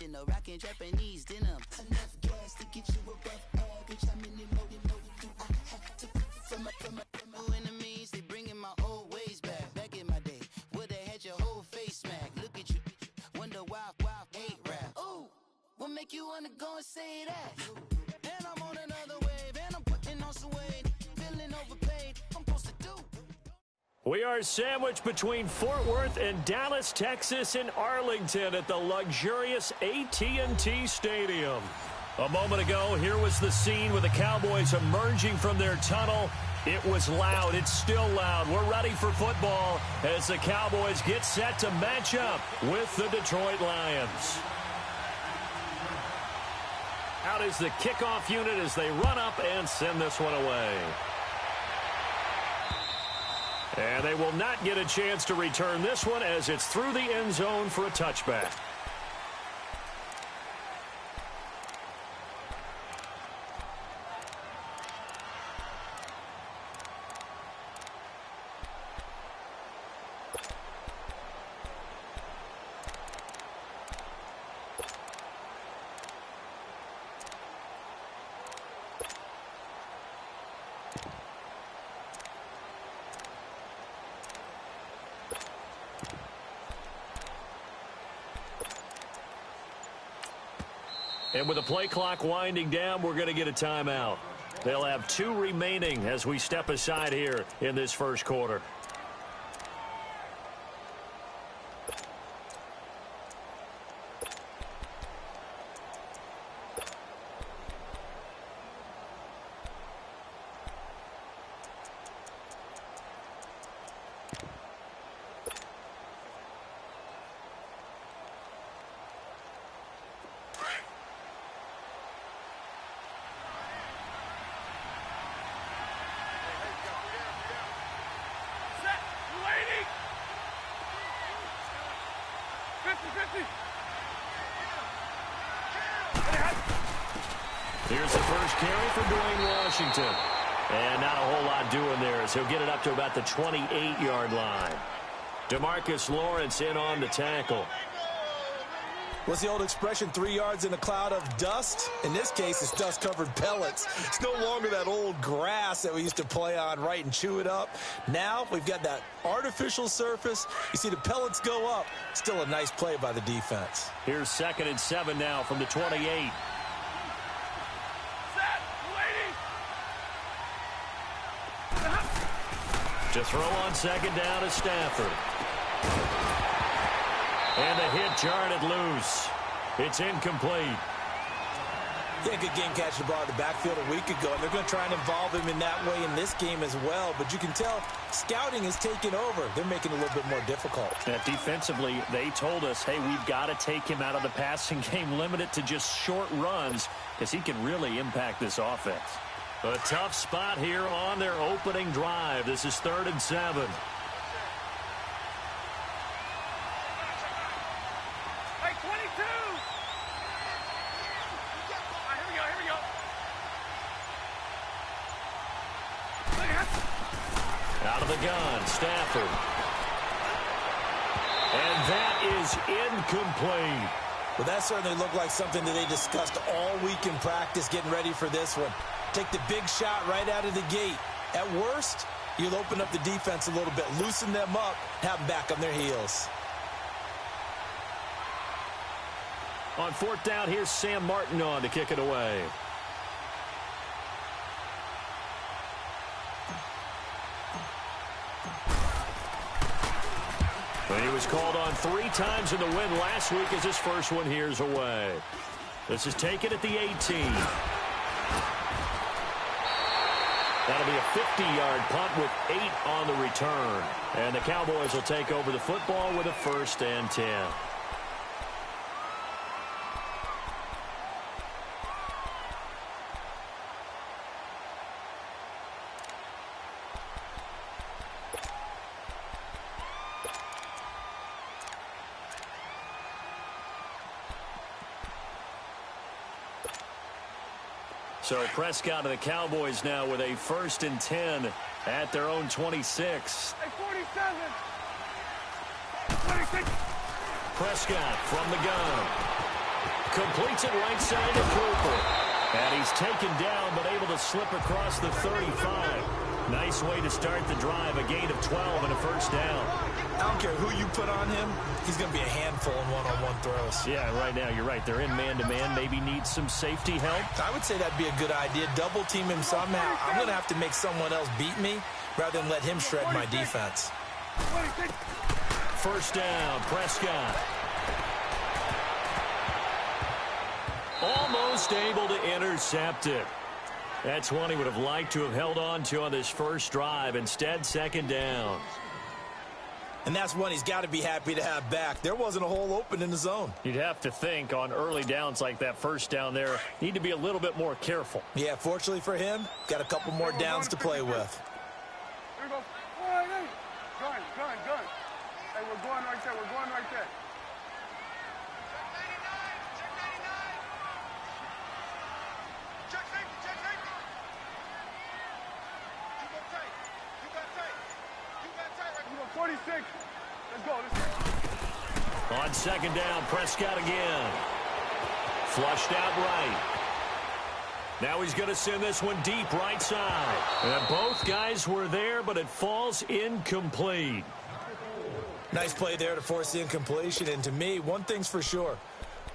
In a rockin' Japanese denim. Enough gas to get you above average. How many more do I have to from my enemies? They bringing my old ways back. Back in my day, woulda had your whole face smacked. Look at you, wonder why hate rap. Ooh, what make you wanna go and say that? And I'm on another wave, and I'm putting on some weight. Feeling overpaid, I'm supposed to do. We are sandwiched between Fort Worth and Dallas, Texas, and Arlington at the luxurious AT&T Stadium. A moment ago, here was the scene with the Cowboys emerging from their tunnel. It was loud. It's still loud. We're ready for football as the Cowboys get set to match up with the Detroit Lions. Out is the kickoff unit as they run up and send this one away. And they will not get a chance to return this one as it's through the end zone for a touchback. And with the play clock winding down, we're going to get a timeout. They'll have 2 remaining as we step aside here in this first quarter. Here's the first carry for Dwayne Washington. And not a whole lot doing there as he'll get it up to about the 28-yard line. DeMarcus Lawrence in on the tackle. What's the old expression, 3 yards in a cloud of dust? In this case, it's dust-covered pellets. It's no longer that old grass that we used to play on, right, and chew it up. Now we've got that artificial surface. You see the pellets go up. Still a nice play by the defense. Here's 2nd and 7 now from the 28. To throw on 2nd down is Stafford. And the hit jarred it loose. It's incomplete. Yeah, good game catching the ball in the backfield a week ago, and they're going to try and involve him in that way in this game as well. But you can tell scouting is taking over. They're making it a little bit more difficult. Defensively, they told us, hey, we've got to take him out of the passing game, limit it to just short runs, because he can really impact this offense. A tough spot here on their opening drive. This is 3rd and 7. Hey, 22! Here we go. Out of the gun, Stafford. And that is incomplete. Well, that certainly looked like something that they discussed all week in practice getting ready for this one. Take the big shot right out of the gate. At worst, you'll open up the defense a little bit, loosen them up, have them back on their heels. On 4th down, here's Sam Martin on to kick it away. And he was called on 3 times in the win last week as his first one here's away. This is taken at the 18. That'll be a 50-yard punt with 8 on the return. And the Cowboys will take over the football with a 1st and 10. So Prescott and the Cowboys now with a 1st and 10 at their own 26. Hey, 47. 26. Prescott from the gun. Completes it right side to Cooper. And he's taken down, but able to slip across the 35. Nice way to start the drive, a gain of 12 and a first down. I don't care who you put on him, he's going to be a handful in one-on-one throws. Yeah, right now, you're right. They're in man-to-man, maybe need some safety help. I would say that'd be a good idea. Double team him somehow. I'm going to have to make someone else beat me rather than let him shred my defense. First down, Prescott. Almost able to intercept it. That's one he would have liked to have held on to on this first drive. Instead, second down. And that's one he's got to be happy to have back. There wasn't a hole open in the zone. You'd have to think on early downs like that first down there, need to be a little bit more careful. Yeah, fortunately for him, got a couple more downs to play with. Here we go. Gun. Hey, we're going right there. Check 46. Let's go. On second down, Prescott again. Flushed out right. Now he's going to send this one deep right side. And both guys were there, but it falls incomplete. Nice play there to force the incompletion. And to me, one thing's for sure.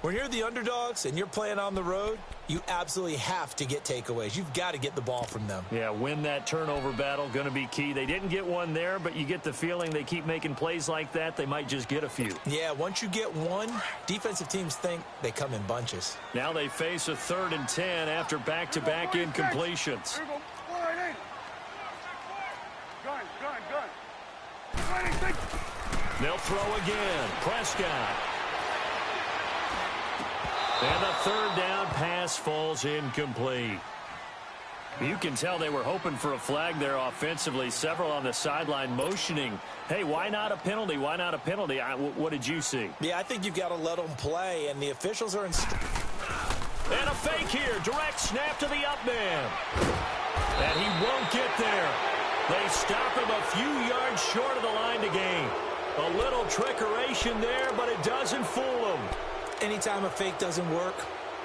When you're the underdogs and you're playing on the road, you absolutely have to get takeaways. You've got to get the ball from them. Yeah, win that turnover battle, going to be key. They didn't get one there, but you get the feeling they keep making plays like that, they might just get a few. Yeah, once you get one, defensive teams think they come in bunches. Now they face a 3rd and 10 after back-to-back incompletions. Here we go. Gun. They'll throw again. Prescott. And the 3rd down pass falls incomplete. You can tell they were hoping for a flag there offensively. Several on the sideline motioning, hey, why not a penalty? Why not a penalty? What did you see? Yeah, I think you've got to let them play, and the officials are in. And a fake here. Direct snap to the up man. And he won't get there. They stop him a few yards short of the line to gain. A little trickeration there, but it doesn't fool him. Anytime a fake doesn't work,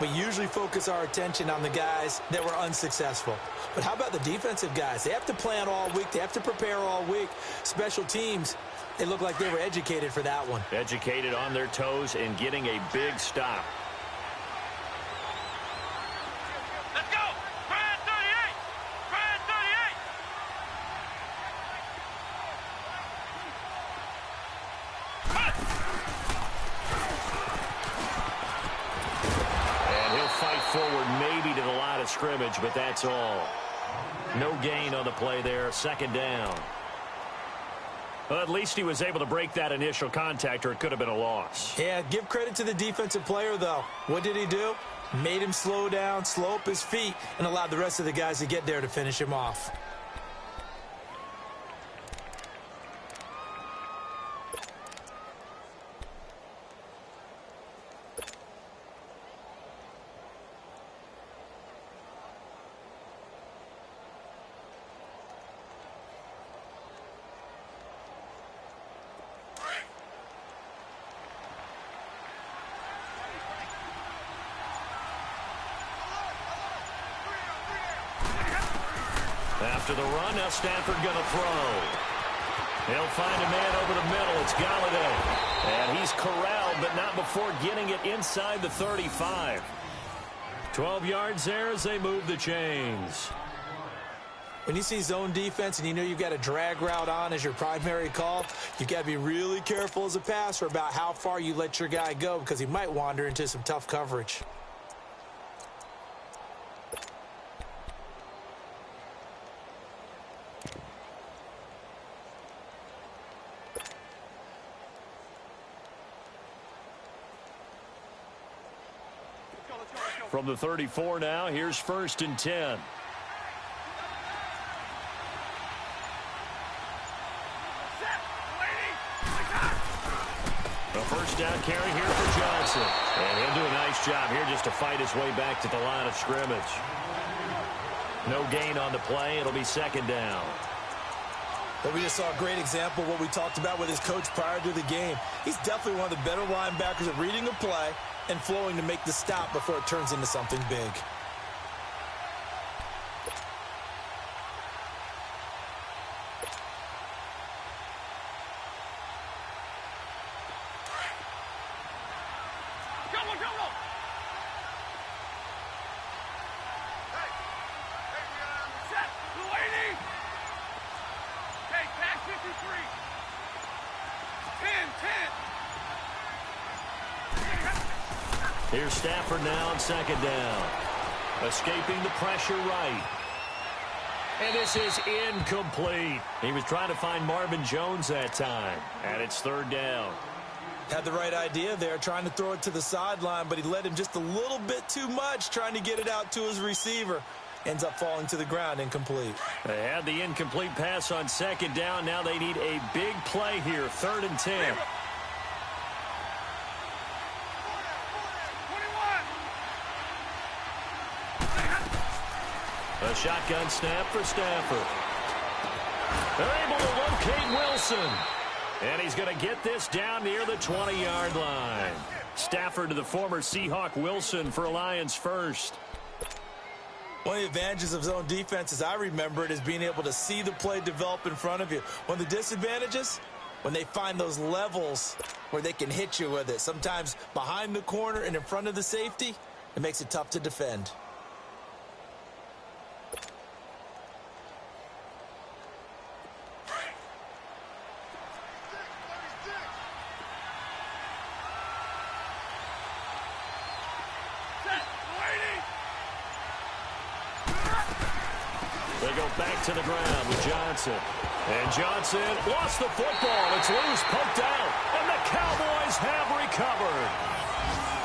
we usually focus our attention on the guys that were unsuccessful. But how about the defensive guys? They have to plan all week. They have to prepare all week. Special teams, they look like they were educated for that one. Educated on their toes and getting a big stop. Let's go. Brad 38. Brad 38. Fight forward maybe to the line of scrimmage, but that's all. No gain on the play there. 2nd down. Well, at least he was able to break that initial contact, or it could have been a loss. Yeah, give credit to the defensive player, though. What did he do? Made him slow down, slow up his feet, and allowed the rest of the guys to get there to finish him off. After the run, now Stafford going to throw. He'll find a man over the middle. It's Galladay. And he's corralled, but not before getting it inside the 35. 12 yards there as they move the chains. When you see zone defense and you know you've got a drag route on as your primary call, you've got to be really careful as a passer about how far you let your guy go because he might wander into some tough coverage. From the 34 now, here's 1st and 10. A first down carry here for Johnson. And he'll do a nice job here just to fight his way back to the line of scrimmage. No gain on the play. It'll be 2nd down. But we just saw a great example of what we talked about with his coach prior to the game. He's definitely one of the better linebackers at reading a play and flowing to make the stop before it turns into something big. Here's Stafford now on second down. Escaping the pressure right. And this is incomplete. He was trying to find Marvin Jones that time. And it's third down. Had the right idea there, trying to throw it to the sideline, but he led him just a little bit too much, trying to get it out to his receiver. Ends up falling to the ground, incomplete. They had the incomplete pass on second down. Now they need a big play here, 3rd and 10. A shotgun snap for Stafford. They're able to locate Wilson. And he's going to get this down near the 20-yard line. Stafford to the former Seahawk Wilson for Lions first. One of the advantages of zone defense, as I remember it, is being able to see the play develop in front of you. One of the disadvantages, when they find those levels where they can hit you with it. Sometimes behind the corner and in front of the safety, it makes it tough to defend. They go back to the ground with Johnson. And Johnson lost the football. It's loose, poked out. And the Cowboys have recovered.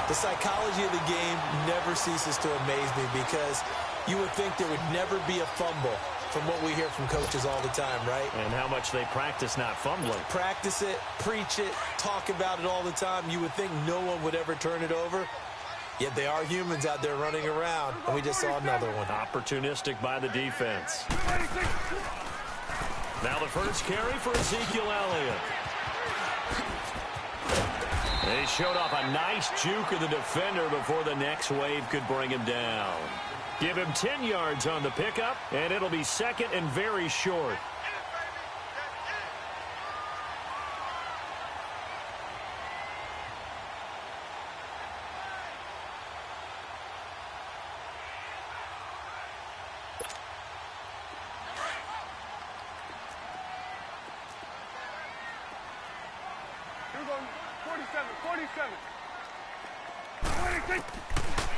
The psychology of the game never ceases to amaze me because you would think there would never be a fumble from what we hear from coaches all the time, right? And how much they practice not fumbling. Practice it, preach it, talk about it all the time. You would think no one would ever turn it over. Yet they are humans out there running around, and we just saw another one. Opportunistic by the defense. Now the first carry for Ezekiel Elliott. They showed off a nice juke of the defender before the next wave could bring him down. Give him 10 yards on the pickup, and it'll be second and very short.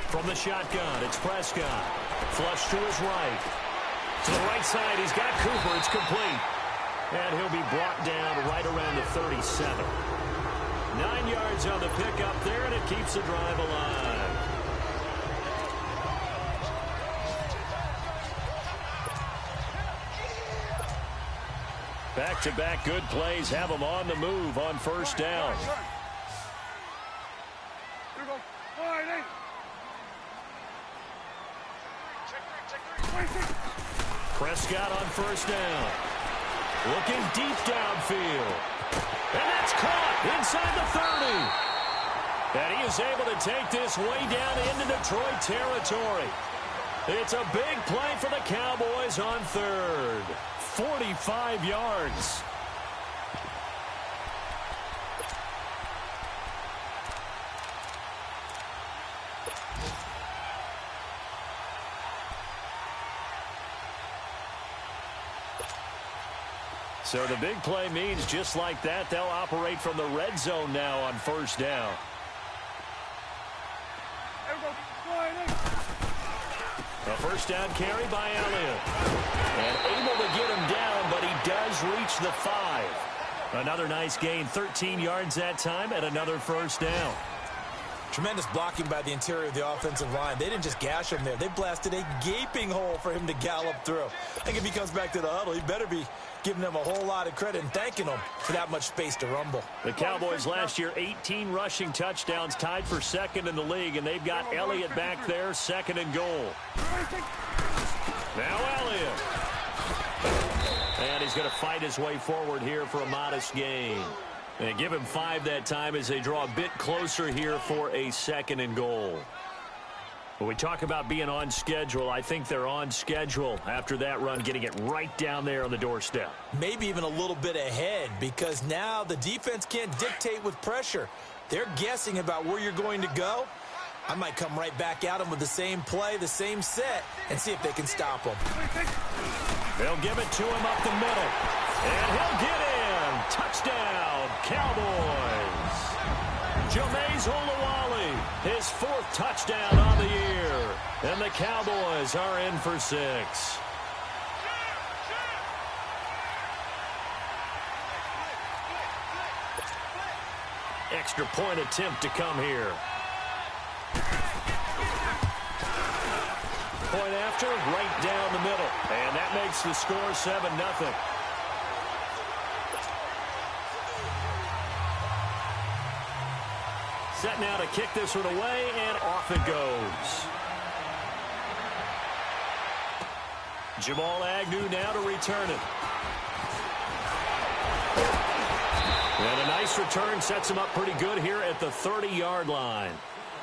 From the shotgun, it's Prescott. Flush to his right. To the right side, he's got Cooper. It's complete. And he'll be brought down right around the 37. 9 yards on the pickup there, and it keeps the drive alive. Back-to-back good plays have them on the move on first down. Prescott on first down. Looking deep downfield. And that's caught inside the 30. And he is able to take this way down into Detroit territory. It's a big play for the Cowboys on third. 45 yards. So the big play means just like that, they'll operate from the red zone now on first down. A first down carry by Elliott. And able to get him down, but he does reach the 5. Another nice gain, 13 yards that time, and another first down. Tremendous blocking by the interior of the offensive line. They didn't just gash him there. They blasted a gaping hole for him to gallop through. I think if he comes back to the huddle, he better be giving them a whole lot of credit and thanking them for that much space to rumble. The Cowboys last year, 18 rushing touchdowns, tied for second in the league, and they've got Elliott back there, second and goal. Now Elliott. And he's going to fight his way forward here for a modest gain. They give him 5 that time as they draw a bit closer here for a 2nd and goal. When we talk about being on schedule, I think they're on schedule after that run, getting it right down there on the doorstep. Maybe even a little bit ahead, because now the defense can't dictate with pressure. They're guessing about where you're going to go. I might come right back at them with the same play, the same set, and see if they can stop them. They'll give it to him up the middle. And he'll get in. Touchdown, Cowboys. Jameis Olawale, his 4th touchdown on the year. And the Cowboys are in for 6. Extra point attempt to come here. Point after, right down the middle. And that makes the score 7-0. Set now to kick this one away, and off it goes. Jamal Agnew now to return it. And a nice return sets him up pretty good here at the 30-yard line.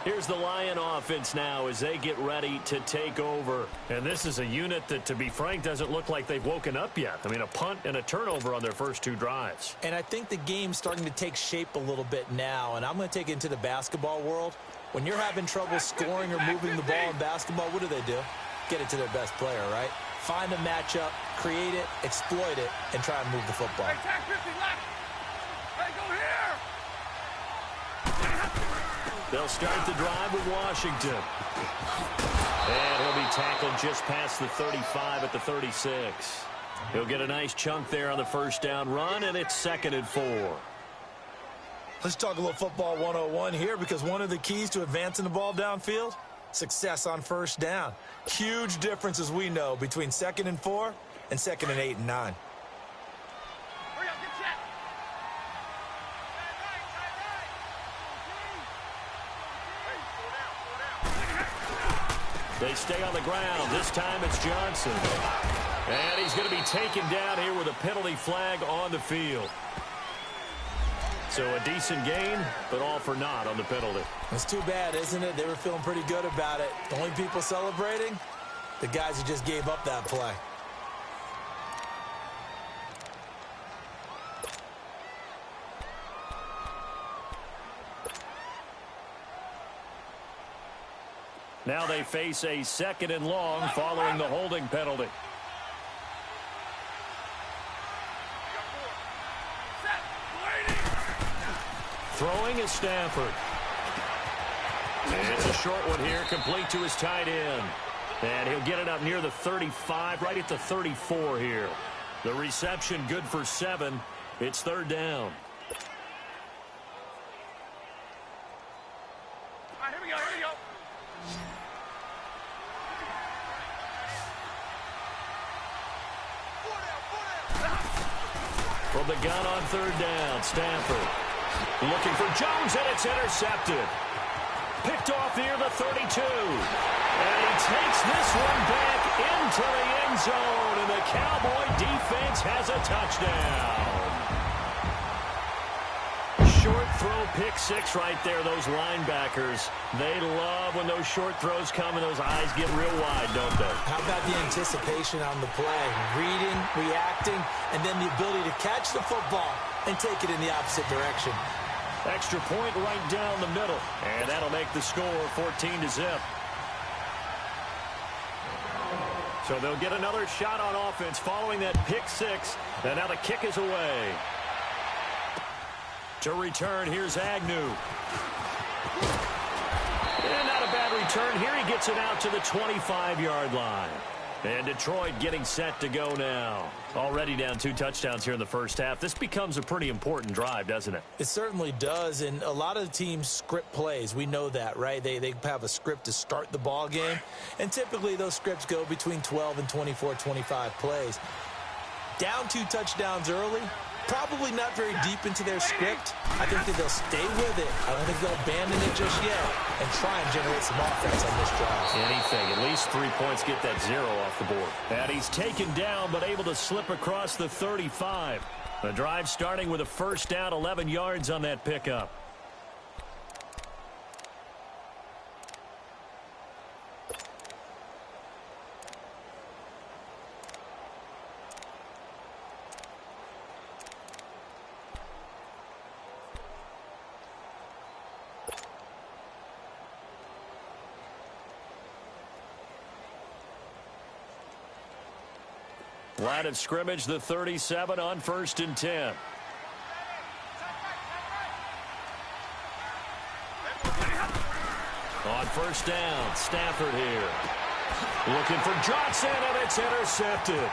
Here's the Lion offense now as they get ready to take over. And this is a unit that, to be frank, doesn't look like they've woken up yet. I mean, a punt and a turnover on their first 2 drives. And I think the game's starting to take shape a little bit now, and I'm going to take it into the basketball world. When you're having trouble scoring or moving the ball in basketball, what do? Get it to their best player, right? Find a matchup, create it, exploit it, and try and move the football. Hey, tag 50 left. Hey, go here. They'll start the drive with Washington. And he'll be tackled just past the 35 at the 36. He'll get a nice chunk there on the first down run, and it's 2nd and 4. Let's talk a little football 101 here, because one of the keys to advancing the ball downfield, success on first down. Huge difference, as we know, between 2nd and 4 and 2nd and 8 and 9. Hurry up, get set. They stay on the ground. This time it's Johnson. And he's going to be taken down here with a penalty flag on the field. So a decent gain, but all for naught on the penalty. It's too bad, isn't it? They were feeling pretty good about it. The only people celebrating, the guys who just gave up that play. Now they face a 2nd and long following the holding penalty. Throwing is Stafford. And it's a short one here, complete to his tight end. And he'll get it up near the 35, right at the 34 here. The reception good for 7. It's 3rd down. All right, here we go, here we go. From the gun on 3rd down, Stafford looking for Jones, and it's intercepted. Picked off near the 32. And he takes this one back into the end zone, and the Cowboy defense has a touchdown. Short throw, pick 6 right there. Those linebackers, they love when those short throws come and those eyes get real wide, don't they? How about the anticipation on the play? Reading, reacting, and then the ability to catch the football and take it in the opposite direction. Extra point right down the middle. And that'll make the score 14-0. So they'll get another shot on offense following that pick 6. And now the kick is away. To return, here's Agnew. And not a bad return here. He gets it out to the 25-yard line. And Detroit getting set to go now. Already down 2 touchdowns here in the first half. This becomes a pretty important drive, doesn't it? It certainly does, and a lot of the teams script plays. We know that, right? They have a script to start the ball game, and typically those scripts go between 12 and 24, 25 plays. Down 2 touchdowns early, probably not very deep into their script. I think that they'll stay with it. I don't think they'll abandon it just yet and try and generate some offense on this drive. Anything. At least 3 points, get that 0 off the board. And he's taken down but able to slip across the 35. The drive starting with a first down, 11 yards on that pickup. Line of scrimmage, the 37 on 1st and 10. On 1st down, Stafford here. Looking for Johnson, and it's intercepted.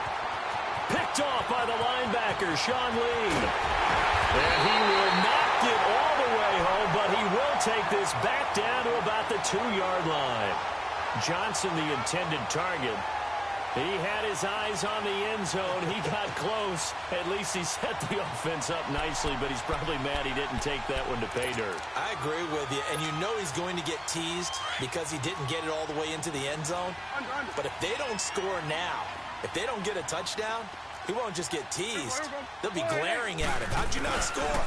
Picked off by the linebacker, Sean Lee. And he will not get all the way home, but he will take this back down to about the 2-yard line. Johnson, the intended target. He had his eyes on the end zone. He got close. At least he set the offense up nicely, but he's probably mad he didn't take that one to pay dirt. I agree with you, and you know he's going to get teased because he didn't get it all the way into the end zone. But if they don't score now, if they don't get a touchdown, he won't just get teased. They'll be glaring at him. How'd you not score?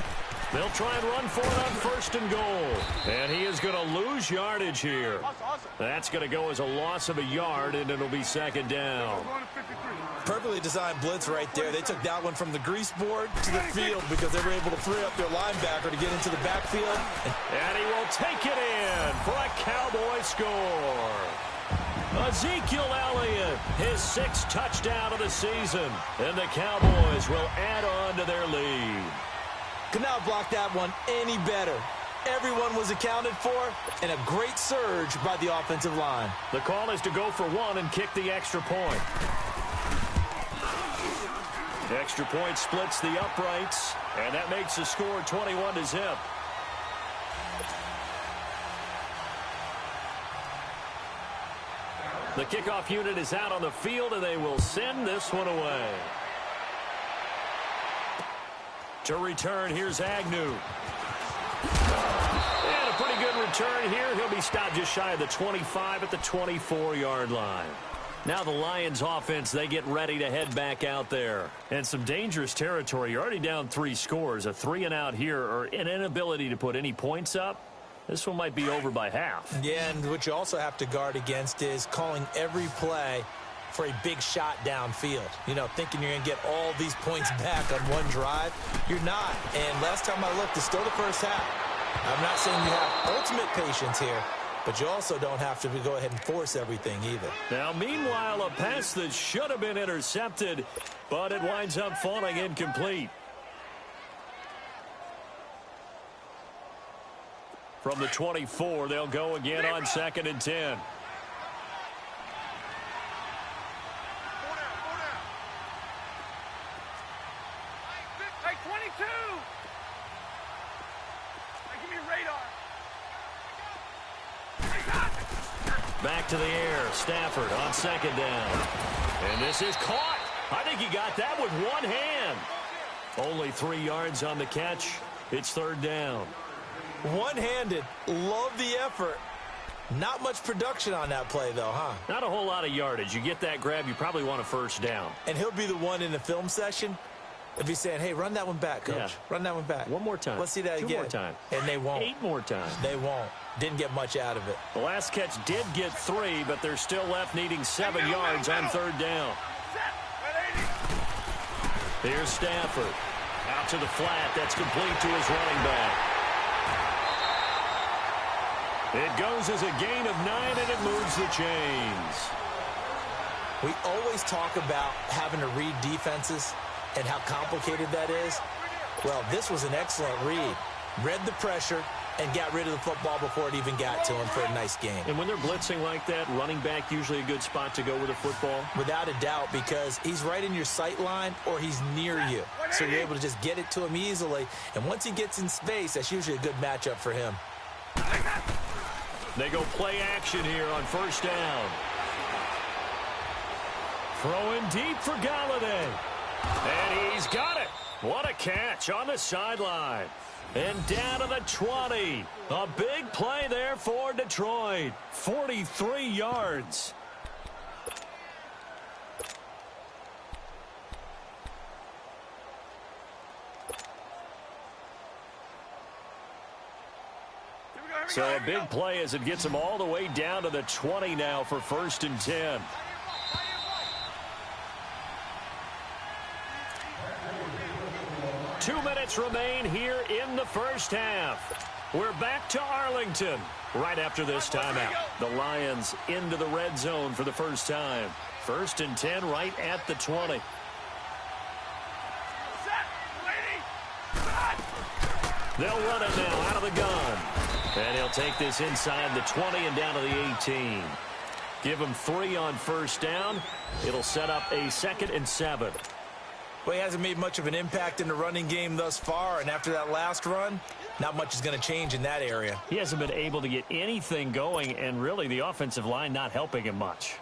They'll try and run for it on 1st and goal. And he is going to lose yardage here. That's going to go as a loss of a yard, and it'll be 2nd down. Perfectly designed blitz right there. They took that one from the grease board to the field because they were able to free up their linebacker to get into the backfield. And he will take it in for a Cowboy score. Ezekiel Elliott, his 6th touchdown of the season. And the Cowboys will add on to their lead. Could not block that one any better. Everyone was accounted for, and a great surge by the offensive line. The call is to go for 1 and kick the extra point. Extra point splits the uprights, and that makes the score 21-0. The kickoff unit is out on the field, and they will send this one away. To return, here's Agnew. And a pretty good return here. He'll be stopped just shy of the 25 at the 24-yard line. Now the Lions offense, they get ready to head back out there. And some dangerous territory. You're already down 3 scores. A 3-and-out here, or an inability to put any points up. This one might be over by half. Yeah, and what you also have to guard against is calling every play for a big shot downfield. You know, thinking you're going to get all these points back on one drive. You're not. And last time I looked, it's still the first half. I'm not saying you have ultimate patience here, but you also don't have to go ahead and force everything either. Now, meanwhile, a pass that should have been intercepted, but it winds up falling incomplete. From the 24, they'll go again on 2nd and 10. Back to the air. Stafford on 2nd down. And this is caught. I think he got that with one hand. Only 3 yards on the catch. It's 3rd down. One-handed. Love the effort. Not much production on that play, though, huh? Not a whole lot of yardage. You get that grab, you probably want a 1st down. And he'll be the one in the film session if he's saying, hey, run that one back, Coach. Yeah. Run that one back. One more time. Let's see that again. 2 more times. And they won't. 8 more times. They won't. Didn't get much out of it. The last catch did get 3, but they're still left needing 7 yards on 3rd down. Here's Stafford. Out to the flat. That's complete to his running back. It goes as a gain of 9, and it moves the chains. We always talk about having to read defenses and how complicated that is. Well, this was an excellent read. Read the pressure and got rid of the football before it even got to him for a nice game. And when they're blitzing like that, running back usually a good spot to go with a football? Without a doubt, because he's right in your sight line or he's near you. So you're able to just get it to him easily. And once he gets in space, that's usually a good matchup for him. They go play action here on 1st down. Throwing deep for Galladay. And he's got it. What a catch on the sideline. And down to the 20. A big play there for Detroit. 43 yards. So a big play as it gets them all the way down to the 20 now for 1st and 10. Two minutes remain here in the first half. We're back to Arlington right after this timeout. The Lions into the red zone for the first time. 1st and 10 right at the 20. They'll run it now out of the gun. And he'll take this inside the 20 and down to the 18. Give him 3 on 1st down. It'll set up a 2nd and 7. Well, he hasn't made much of an impact in the running game thus far, and after that last run, not much is going to change in that area. He hasn't been able to get anything going, and really the offensive line not helping him much.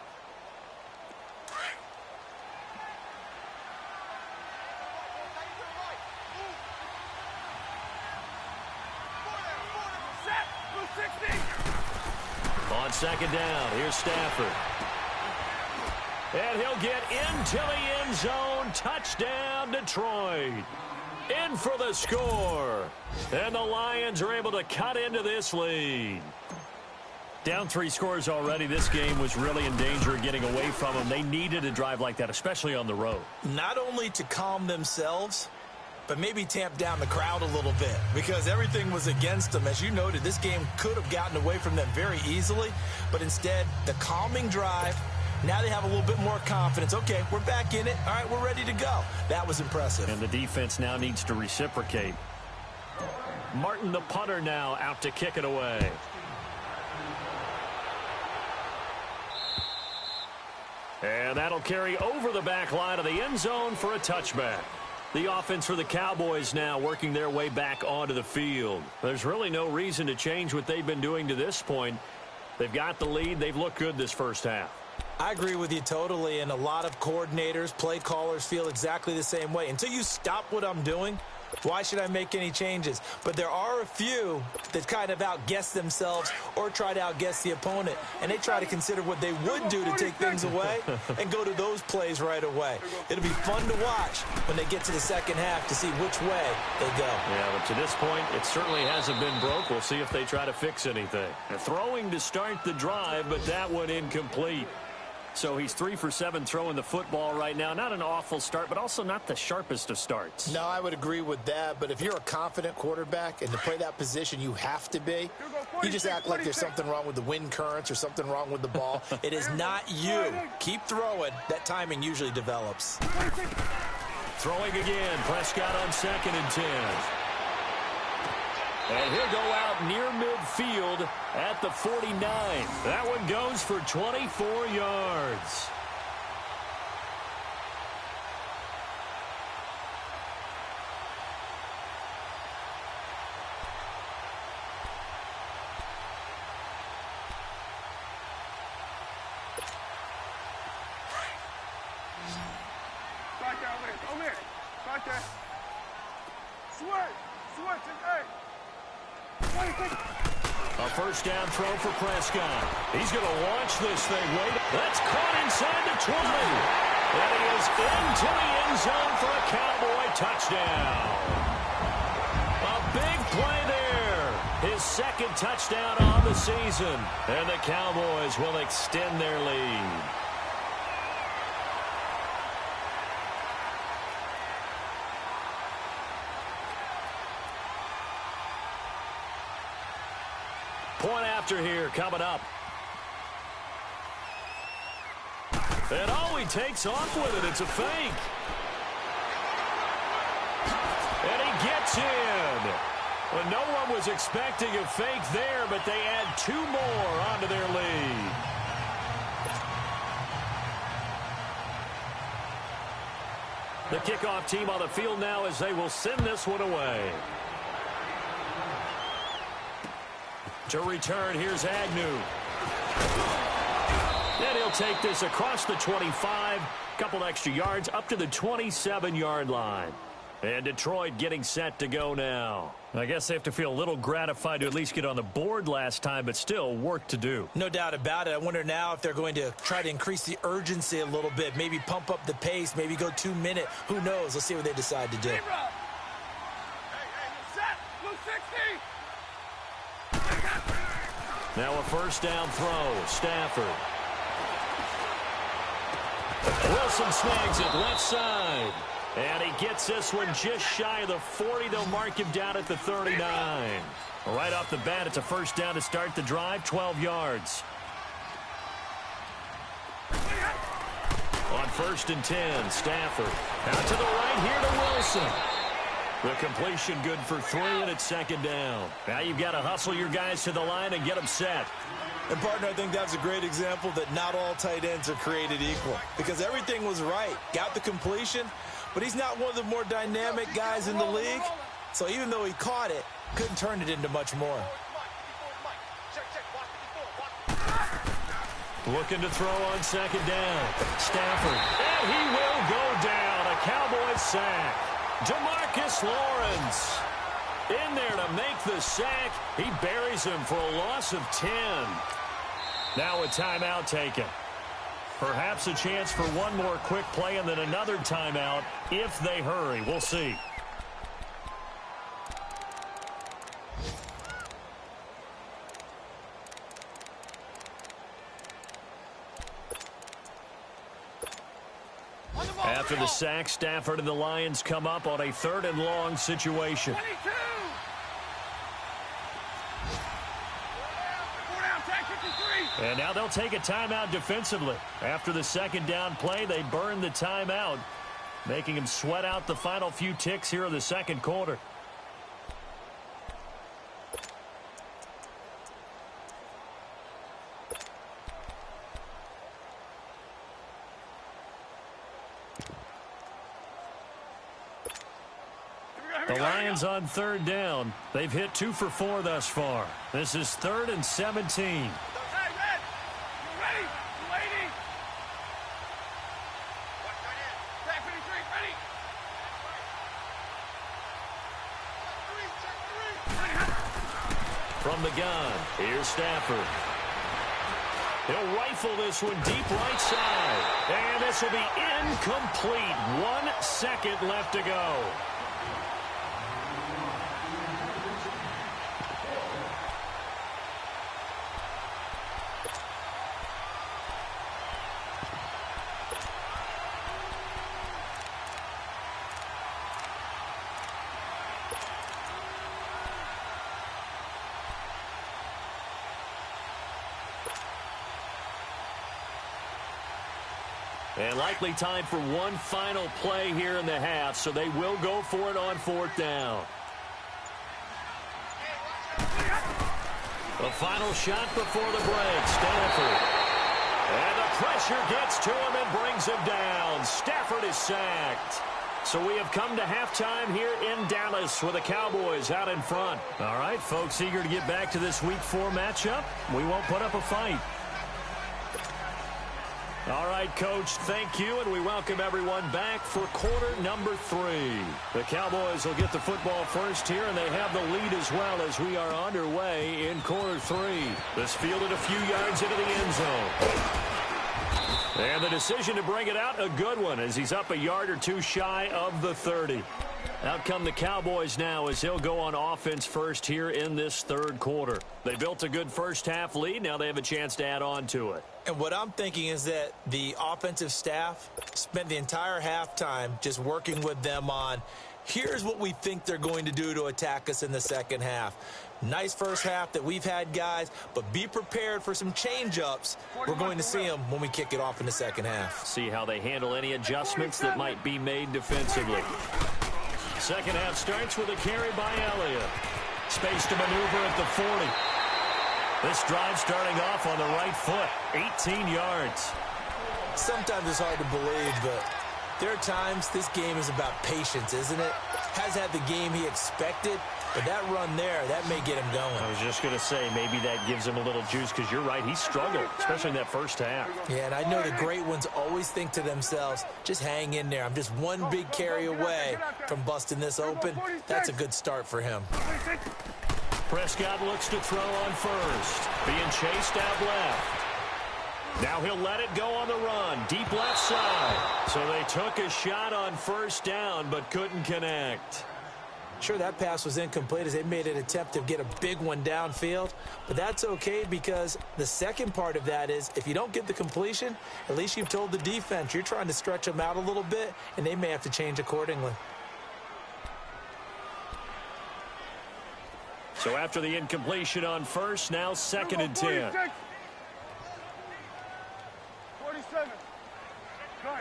On 2nd down, here's Stafford. And he'll get into the end zone. Touchdown, Detroit. In for the score. And the Lions are able to cut into this lead. Down 3 scores already. This game was really in danger of getting away from them. They needed a drive like that, especially on the road. Not only to calm themselves, but maybe tamp down the crowd a little bit, because everything was against them. As you noted, this game could have gotten away from them very easily, but instead, the calming drive, now they have a little bit more confidence. Okay, we're back in it. All right, we're ready to go. That was impressive. And the defense now needs to reciprocate. Martin, the punter, now out to kick it away. And that'll carry over the back line of the end zone for a touchback. The offense for the Cowboys now working their way back onto the field. There's really no reason to change what they've been doing to this point. They've got the lead. They've looked good this first half. I agree with you totally, and a lot of coordinators, play callers feel exactly the same way. Until you stop what I'm doing, why should I make any changes? But there are a few that kind of outguess themselves or try to outguess the opponent, and they try to consider what they would do to take things away and go to those plays right away. It'll be fun to watch when they get to the second half to see which way they go. Yeah, but to this point, it certainly hasn't been broke. We'll see if they try to fix anything. They're throwing to start the drive, but that one incomplete. So he's 3 for 7 throwing the football right now. Not an awful start, but also not the sharpest of starts. No, I would agree with that. But if you're a confident quarterback and to play that position, you have to be. You just act like there's something wrong with the wind currents or something wrong with the ball. It is not you. Keep throwing. That timing usually develops. Throwing again. Prescott on 2nd and 10. And he'll go out near midfield at the 49. That one goes for 24 yards. Start there, over here. Start there. Switch, hey. A first down throw for Prescott. He's going to launch this thing. Wait, that's caught inside the 20. And he is into the end zone for a Cowboy touchdown. A big play there. His 2nd touchdown on the season. And the Cowboys will extend their lead. Point after here coming up. And he takes off with it. It's a fake. And he gets in. Well, no one was expecting a fake there, but they add 2 more onto their lead. The kickoff team on the field now as they will send this one away. To return, here's Agnew. And he'll take this across the 25, couple extra yards up to the 27-yard line. And Detroit getting set to go now. I guess they have to feel a little gratified to at least get on the board last time, but still work to do. No doubt about it. I wonder now if they're going to try to increase the urgency a little bit, maybe pump up the pace, maybe go 2-minute. Who knows? Let's see what they decide to do. Hey, set, blue 60. Now a first down throw. Stafford. Wilson snags it left side. And he gets this one just shy of the 40. They'll mark him down at the 39. Right off the bat, it's a first down to start the drive, 12 yards. On 1st and 10, Stafford. Out to the right here to Wilson. The completion good for 3, and it's 2nd down. Now you've got to hustle your guys to the line and get them set. And, partner, I think that's a great example that not all tight ends are created equal. Because everything was right. Got the completion, but he's not one of the more dynamic guys in the league. So even though he caught it, couldn't turn it into much more. Looking to throw on 2nd down. Stafford. And he will go down. A Cowboys sack. DeMarcus Lawrence in there to make the sack. He buries him for a loss of 10. Now a timeout taken. Perhaps a chance for one more quick play and then another timeout if they hurry. We'll see. After the sack, Stafford and the Lions come up on a 3rd and long situation. 22. And now they'll take a timeout defensively. After the 2nd down play, they burn the timeout, making them sweat out the final few ticks here in the 2nd quarter. The Lions on 3rd down. They've hit 2 for 4 thus far. This is 3rd and 17. From the gun, here's Stafford. He'll rifle this one deep right side. And this will be incomplete. 1 second left to go. And likely time for one final play here in the half, so they will go for it on 4th down. The final shot before the break, Stafford. And the pressure gets to him and brings him down. Stafford is sacked. So we have come to halftime here in Dallas with the Cowboys out in front. All right, folks, eager to get back to this Week 4 matchup. We won't put up a fight. All right, Coach, thank you, and we welcome everyone back for quarter number 3. The Cowboys will get the football first here, and they have the lead as well as we are underway in quarter 3. This fielded a few yards into the end zone. And the decision to bring it out, a good one, as he's up a yard or two shy of the 30. Out come the Cowboys now as he'll go on offense first here in this 3rd quarter. They built a good first half lead. Now they have a chance to add on to it. And what I'm thinking is that the offensive staff spent the entire halftime just working with them on, here's what we think they're going to do to attack us in the 2nd half. Nice first half that we've had, guys, but be prepared for some change-ups. We're going to see them when we kick it off in the 2nd half. See how they handle any adjustments that might be made defensively. 2nd half starts with a carry by Elliott. Space to maneuver at the 40. This drive starting off on the right foot, 18 yards. Sometimes it's hard to believe, but there are times this game is about patience, isn't it? Has had the game he expected, but that run there, that may get him going. I was just going to say, maybe that gives him a little juice, because you're right, he struggled, especially in that first half. Yeah, and I know the great ones always think to themselves, just hang in there. I'm just one big carry away from busting this open. That's a good start for him. Prescott looks to throw on first. Being chased out left. Now he'll let it go on the run. Deep left side. So they took a shot on first down, but couldn't connect. Sure, that pass was incomplete as they made an attempt to get a big one downfield, but that's okay because the second part of that is if you don't get the completion, at least you've told the defense you're trying to stretch them out a little bit, and they may have to change accordingly. So after the incompletion on first, now 2nd and 10. 47. Gun. Hey,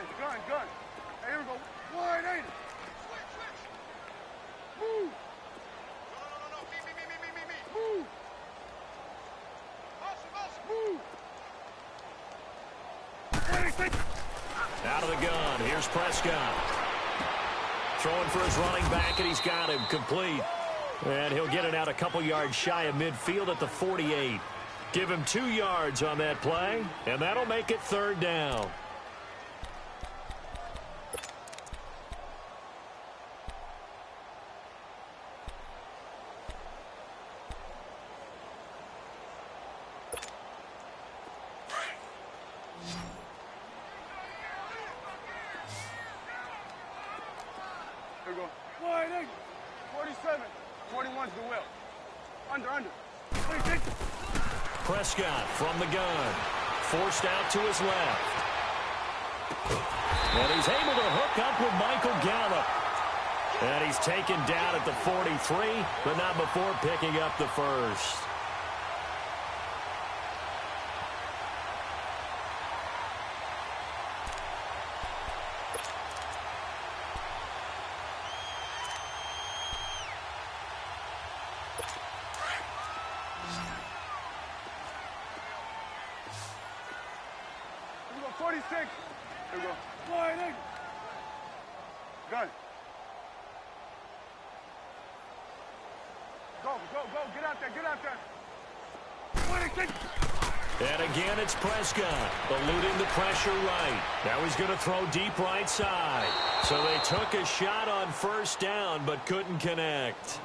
here we go. 180. Move. No. Me. Move. Move. Out of the gun. Here's Prescott. Throwing for his running back, and he's got him complete. And he'll get it out a couple yards shy of midfield at the 48. Give him 2 yards on that play, and that'll make it 3rd down. Here we go. 180. 47. 41's the will. Under. Prescott from the gun. Forced out to his left. And he's able to hook up with Michael Gallup. And he's taken down at the 43, but not before picking up the first. Here we go. 46. Here we go. 180. Gun. Go. Get out there. 26. And again, it's Prescott, eluding the pressure right. Now he's going to throw deep right side. So they took a shot on first down, but couldn't connect.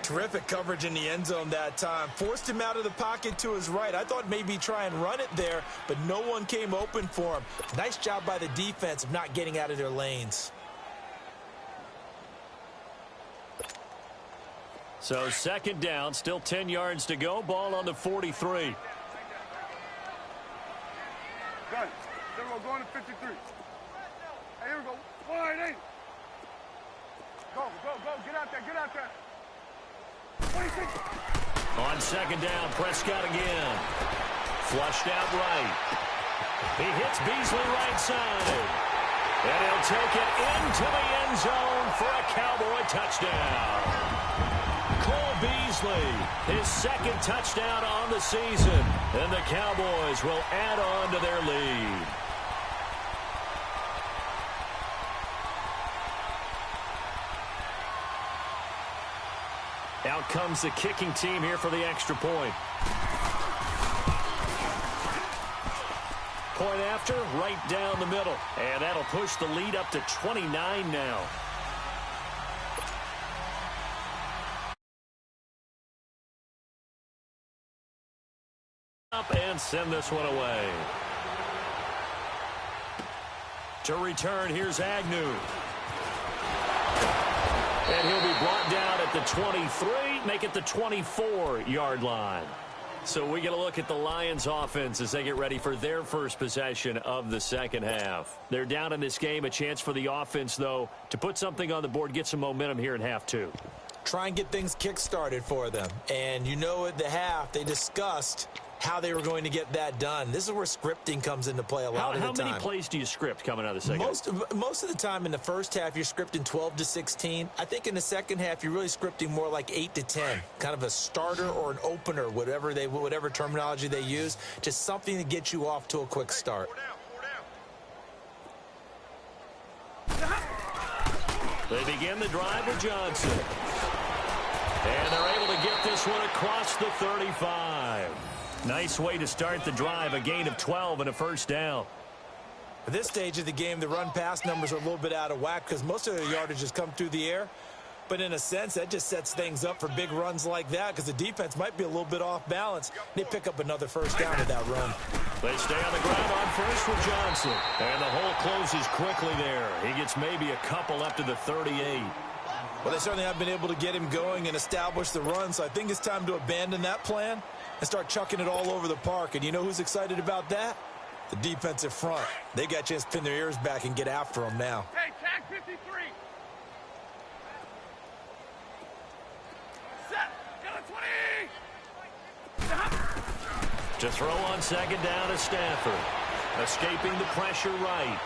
Terrific coverage in the end zone that time. Forced him out of the pocket to his right. I thought maybe try and run it there, but no one came open for him. Nice job by the defense of not getting out of their lanes. So 2nd down, still 10 yards to go. Ball on the 43. Gun. There we go. Going to 53. Hey, here we go. 180. Go. Get out there. 26. On 2nd down, Prescott again. Flushed out right. He hits Beasley right side. And he'll take it into the end zone for a Cowboy touchdown. Cole Beasley, his 2nd touchdown on the season. And the Cowboys will add on to their lead. Out comes the kicking team here for the extra point. Point after, right down the middle. And that'll push the lead up to 29 now. Up and send this one away. To return, here's Agnew. And he'll be brought down at the 23, make it the 24-yard line. So we get a look at the Lions offense as they get ready for their first possession of the second half. They're down in this game, a chance for the offense, though, to put something on the board, get some momentum here in half 2. Try and get things kick-started for them. And you know at the half, they discussed how they were going to get that done. This is where scripting comes into play a lot of the time. How many plays do you script coming out of the second half? Most of the time in the first half, you're scripting 12 to 16. I think in the second half, you're really scripting more like 8 to 10, kind of a starter or an opener, whatever terminology they use, just something to get you off to a quick start. They begin the drive with Johnson. And they're able to get this one across the 35. Nice way to start the drive, a gain of 12 and a first down. At this stage of the game, the run-pass numbers are a little bit out of whack because most of their yardage has come through the air. But in a sense, that just sets things up for big runs like that because the defense might be a little bit off balance. They pick up another first down with that run. They stay on the ground on first with Johnson. And the hole closes quickly there. He gets maybe a couple up to the 38. Well, they certainly have been able to get him going and establish the run, so I think it's time to abandon that plan and start chucking it all over the park. And you know who's excited about that? The defensive front. They got a chance to pin their ears back and get after him now. Hey, tag 53. Set. Got a 20. To throw on second down is Stafford. Escaping the pressure right.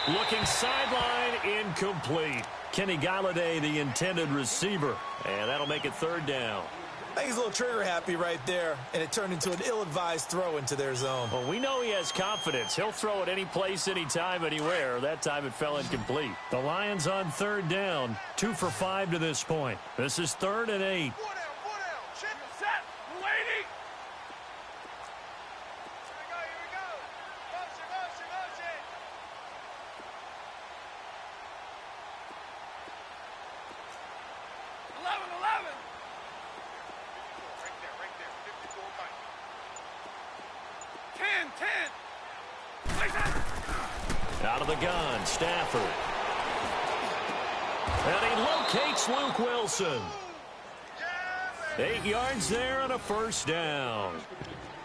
Looking sideline, incomplete. Kenny Galladay, the intended receiver. And that'll make it third down. I think he's a little trigger happy right there, and it turned into an ill-advised throw into their zone. Well, we know he has confidence. He'll throw it any place, anytime, anywhere. That time it fell incomplete. The Lions on third down, 2 for 5 to this point. This is 3rd and 8. 4 down. Check the set. Lady. Here we go. Motion. 11. Right there. 54. 10. Out of the gun, Stafford. And he locates Luke Wilson. 8 yards there and a first down.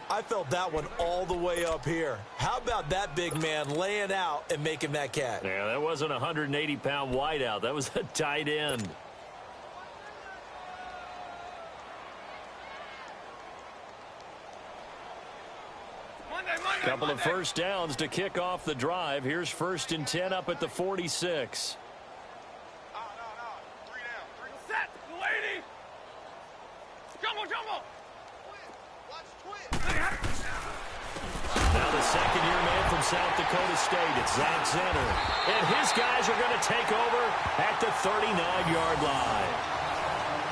I felt that one all the way up here. How about that big man laying out and making that catch? Yeah, that wasn't a 180-pound wideout. That was a tight end. Couple of first downs to kick off the drive. Here's 1st and 10 up at the 46. No. 3 down. Set. Lady. Jumbo. Watch twist. Now the second-year man from South Dakota State. It's Zach Zenner. And his guys are going to take over at the 39-yard line.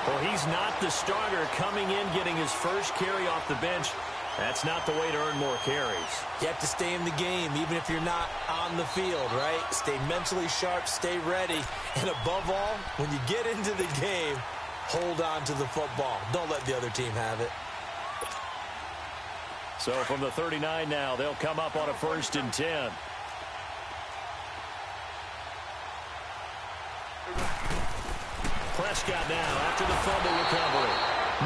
Well, he's not the starter coming in, getting his first carry off the bench. That's not the way to earn more carries. You have to stay in the game, even if you're not on the field, right? Stay mentally sharp, stay ready, and above all, when you get into the game, hold on to the football. Don't let the other team have it. So from the 39 now, they'll come up on a 1st and 10. Prescott now after the fumble recovery.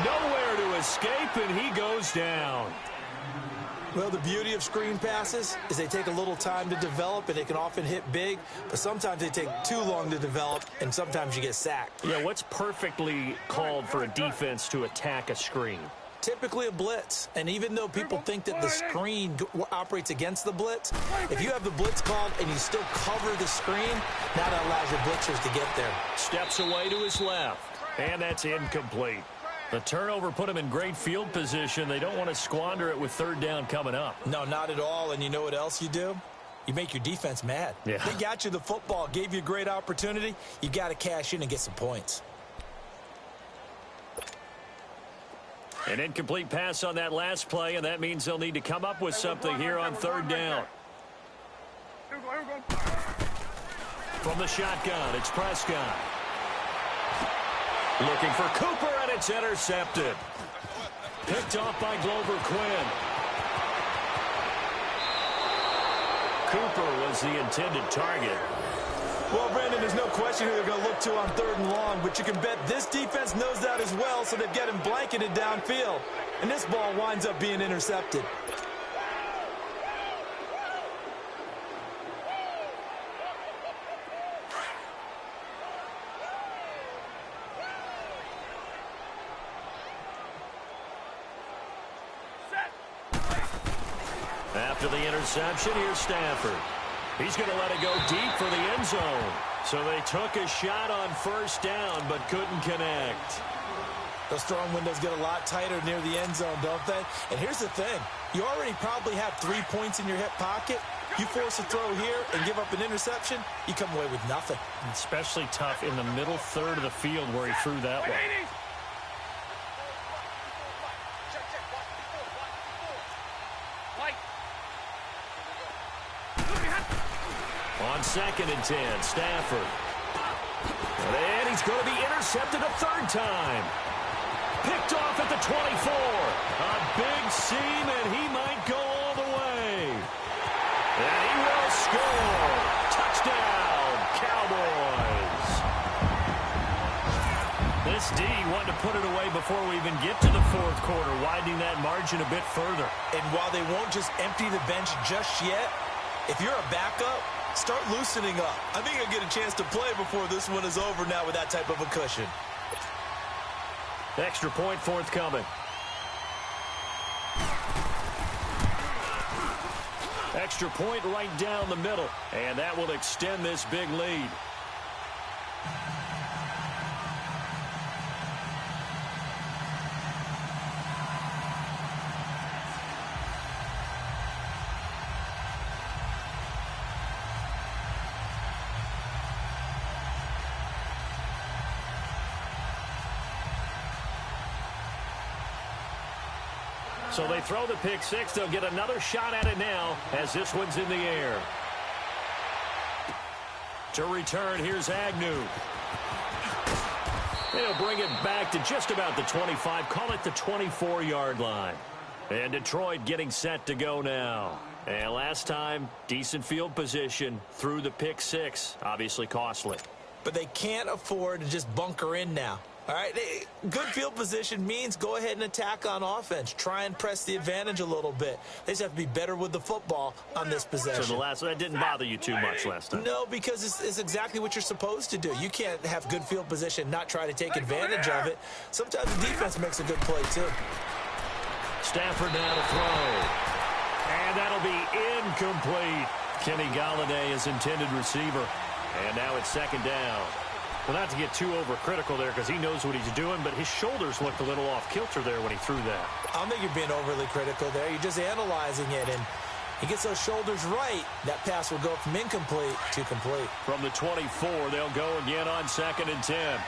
Nowhere to escape, and he goes down. Well, the beauty of screen passes is they take a little time to develop, and they can often hit big, but sometimes they take too long to develop, and sometimes you get sacked. Yeah, what's perfectly called for a defense to attack a screen? Typically a blitz, and even though people think that the screen operates against the blitz, if you have the blitz called and you still cover the screen, now that allows your blitzers to get there. Steps away to his left, and that's incomplete. The turnover put him in great field position. They don't want to squander it with 3rd down coming up. No, not at all, and you know what else you do? You make your defense mad. Yeah. They got you the football, gave you a great opportunity. You got to cash in and get some points. An incomplete pass on that last play, and that means they'll need to come up with something here on 3rd down. Here we go. From the shotgun, it's Prescott. Looking for Cooper, and it's intercepted. Picked off by Glover Quinn. Cooper was the intended target. Well, Brandon, there's no question who they're going to look to on 3rd and long, but you can bet this defense knows that as well, so they've got him blanketed downfield. And this ball winds up being intercepted. After the interception, here's Stafford. He's going to let it go deep for the end zone. So they took a shot on 1st down, but couldn't connect. Those throwing windows get a lot tighter near the end zone, don't they? And here's the thing. You already probably have 3 points in your hip pocket. You force a throw here and give up an interception, you come away with nothing. Especially tough in the middle third of the field where he threw that one. On 2nd and 10, Stafford. And he's going to be intercepted a 3rd time. Picked off at the 24. A big seam, and he might go all the way. And he will score. Touchdown, Cowboys. This D wanted to put it away before we even get to the fourth quarter, widening that margin a bit further. And while they won't just empty the bench just yet, if you're a backup, start loosening up. I think you'll get a chance to play before this one is over now with that type of a cushion. Extra point forthcoming. Extra point right down the middle, and that will extend this big lead. So they throw the pick six. They'll get another shot at it now as this one's in the air. To return, here's Agnew. They'll bring it back to just about the 25. Call it the 24-yard line. And Detroit getting set to go now. And last time, decent field position through the pick six. Obviously costly. But they can't afford to just bunker in now. All right, good field position means go ahead and attack on offense. Try and press the advantage a little bit. They just have to be better with the football on this possession. So the last one, that didn't bother you too much last time? No, because it's exactly what you're supposed to do. You can't have good field position, not try to take advantage of it. Sometimes the defense makes a good play, too. Stafford now to throw. And that'll be incomplete. Kenny Galladay is intended receiver. And now it's second down. Well, not to get too overcritical there because he knows what he's doing, but his shoulders looked a little off kilter there when he threw that. I don't think you're being overly critical there. You're just analyzing it, and he gets those shoulders right. That pass will go from incomplete to complete. From the 24, they'll go again on 2nd and 10.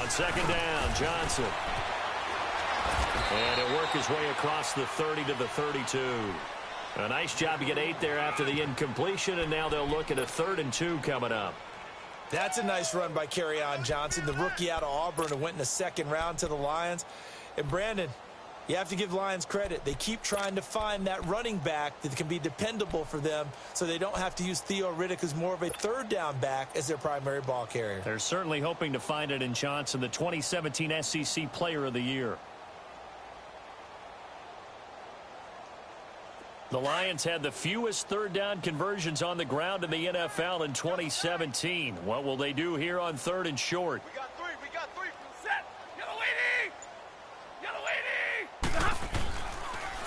On 2nd down, Johnson. And he'll work his way across the 30 to the 32. A nice job to get 8 there after the incompletion, and now they'll look at a 3rd and 2 coming up. That's a nice run by Kerryon Johnson, the rookie out of Auburn who went in the 2nd round to the Lions. And Brandon, you have to give Lions credit. They keep trying to find that running back that can be dependable for them so they don't have to use Theo Riddick, who's more of a 3rd down back, as their primary ball carrier. They're certainly hoping to find it in Johnson, the 2017 SEC Player of the Year. The Lions had the fewest 3rd down conversions on the ground in the NFL in 2017. What will they do here on 3rd and short? We got three. Set. Yellow lady.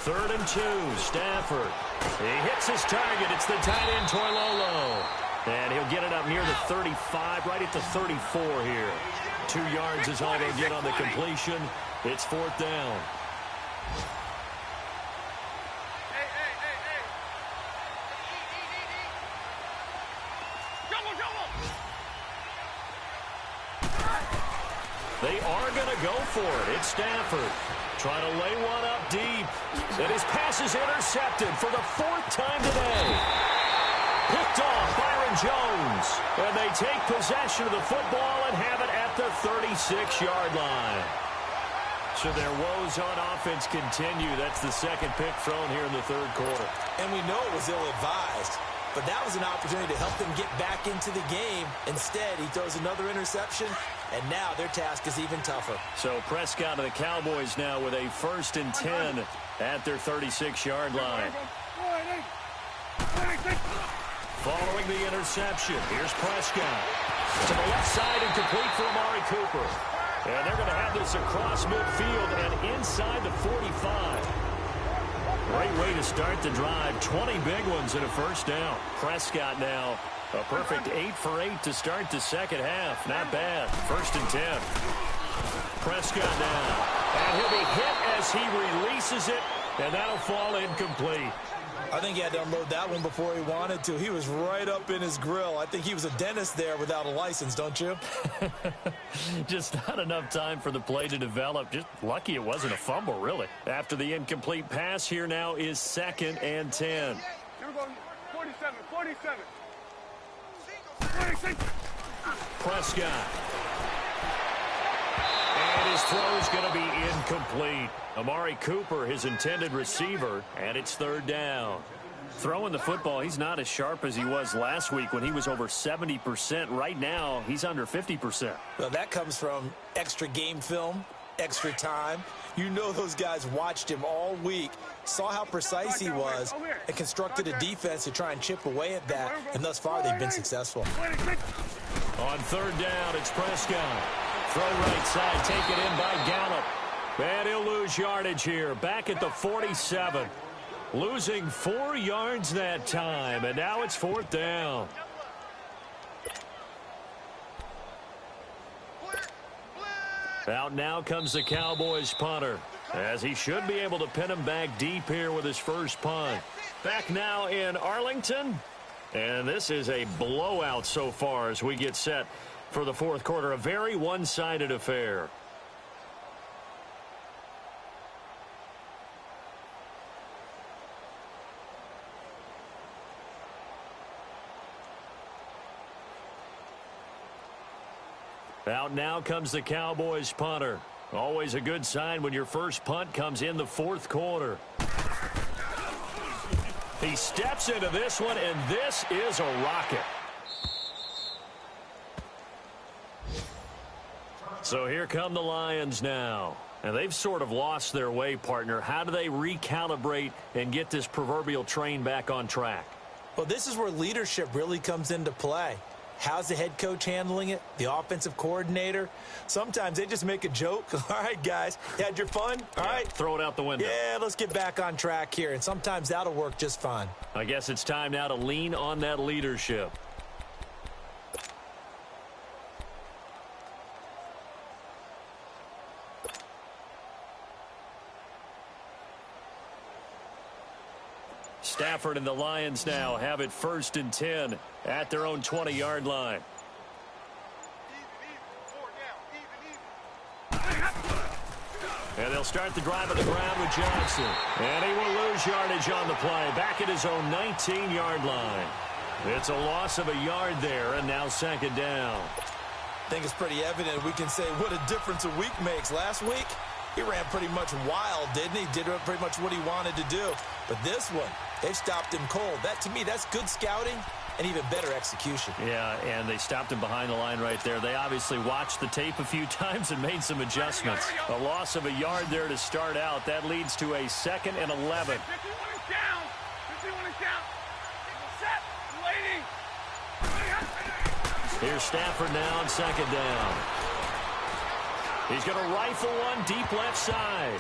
3rd and 2, Stafford. He hits his target. It's the tight end, Toilolo. And he'll get it up near the 35, right at the 34 here. 2 yards is all they'll get on the completion. It's 4th down. They are going to go for it. It's Stafford trying to lay one up deep. And his pass is intercepted for the 4th time today. Picked off Byron Jones. And they take possession of the football and have it at the 36-yard line. So their woes on offense continue. That's the 2nd pick thrown here in the 3rd quarter. And we know it was ill-advised. But that was an opportunity to help them get back into the game. Instead, he throws another interception, and now their task is even tougher. So Prescott and the Cowboys now with a 1st and 10 at their 36-yard line. Following the interception, here's Prescott. To the left side and complete for Amari Cooper. And they're going to have this across midfield and inside the 45. Great way to start the drive. 20 big ones in a 1st down. Prescott now a perfect 8 for 8 to start the 2nd half. Not bad. 1st and 10. Prescott now. And he'll be hit as he releases it. And that'll fall incomplete. I think he had to unload that one before he wanted to. He was right up in his grill. I think he was a dentist there without a license, don't you? Just not enough time for the play to develop. Just lucky it wasn't a fumble, really. After the incomplete pass, here now is 2nd and 10. Here we go. 47. 46. Prescott. And his throw is going to be incomplete. Amari Cooper, his intended receiver, and it's 3rd down. Throwing the football, he's not as sharp as he was last week when he was over 70%. Right now, he's under 50%. Well, that comes from extra game film, extra time. You know those guys watched him all week, saw how precise he was, and constructed a defense to try and chip away at that, and thus far they've been successful. On third down, it's Prescott. Throw right side, take it in by Gallup. And he'll lose yardage here, back at the 47. Losing 4 yards that time, and now it's fourth down. Out now comes the Cowboys punter, as he should be able to pin him back deep here with his first punt. Back now in Arlington, and this is a blowout so far as we get set for the fourth quarter. A very one-sided affair. Out now comes the Cowboys punter. Always a good sign when your first punt comes in the fourth quarter. He steps into this one, and this is a rocket. So here come the Lions now. And they've sort of lost their way, partner. How do they recalibrate and get this proverbial train back on track? Well, this is where leadership really comes into play. How's the head coach handling it? The offensive coordinator? Sometimes they just make a joke. All right, guys, you had your fun? All right. Throw it out the window. Yeah, let's get back on track here. And sometimes that'll work just fine. I guess it's time now to lean on that leadership. Stafford and the Lions now have it 1st and 10 at their own 20-yard line. And they'll start the drive on the ground with Johnson. And he will lose yardage on the play, back at his own 19-yard line. It's a loss of a yard there, and now 2nd down. I think it's pretty evident. We can say what a difference a week makes. Last week, he ran pretty much wild, didn't he? Did pretty much what he wanted to do. But this one, they've stopped him cold. That, to me, that's good scouting and even better execution. Yeah, and they stopped him behind the line right there. They obviously watched the tape a few times and made some adjustments. A loss of a yard there to start out. That leads to a 2nd and 11. 51 is down. 51 is down. Set. Waiting. Here's Stafford now on 2nd down. He's going to rifle one deep left side.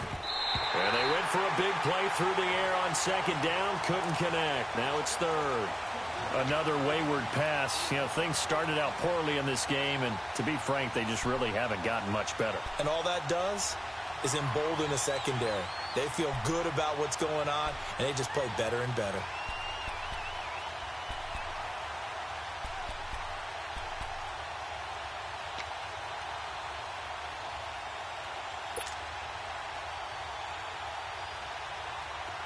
And they went for a big play through the air on 2nd down. Couldn't connect. Now it's 3rd. Another wayward pass. You know, things started out poorly in this game, and to be frank, they just really haven't gotten much better. And all that does is embolden the secondary. They feel good about what's going on, and they just play better and better.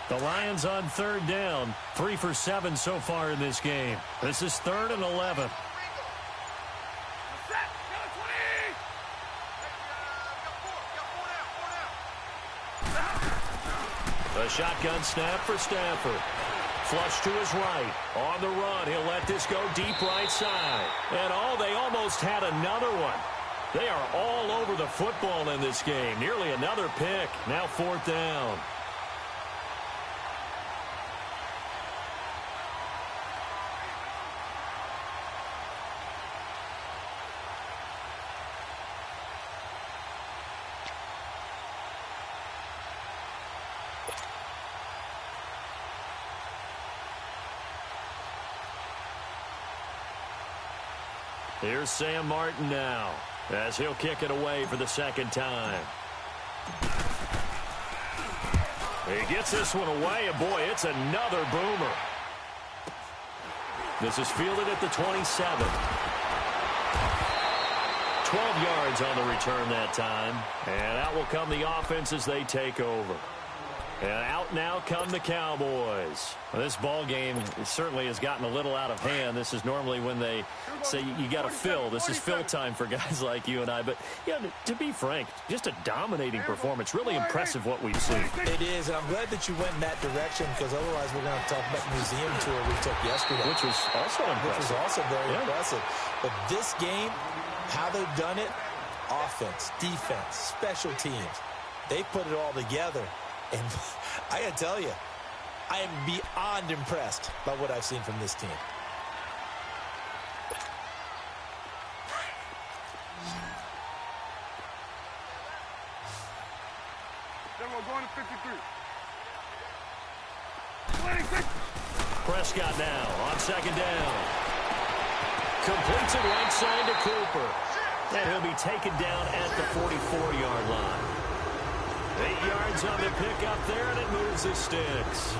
The Lions on 3rd down. 3 for 7 so far in this game. This is 3rd and 11. The shotgun snap for Stafford. Flush to his right. On the run, he'll let this go deep right side. And they almost had another one. They are all over the football in this game. Nearly another pick. Now 4th down. Here's Sam Martin now, as he'll kick it away for the 2nd time. He gets this one away, and boy, it's another boomer. This is fielded at the 27. 12 yards on the return that time, and out will come the offense as they take over. And out now come the Cowboys. Well, this ball game certainly has gotten a little out of hand. This is normally when they say you got to fill. This is fill time for guys like you and I. But, yeah, to be frank, just a dominating performance. Really impressive what we've seen. It is, and I'm glad that you went in that direction because otherwise we're going to talk about the museum tour we took yesterday. Which was also impressive. Which was also very impressive. But this game, how they've done it, offense, defense, special teams, they put it all together. And I got to tell you, I am beyond impressed by what I've seen from this team. Then we're going to 53. Prescott now on second down. Completes it right side to Cooper. And he'll be taken down at the 44-yard line. 8 yards on the pickup there, and it moves the sticks.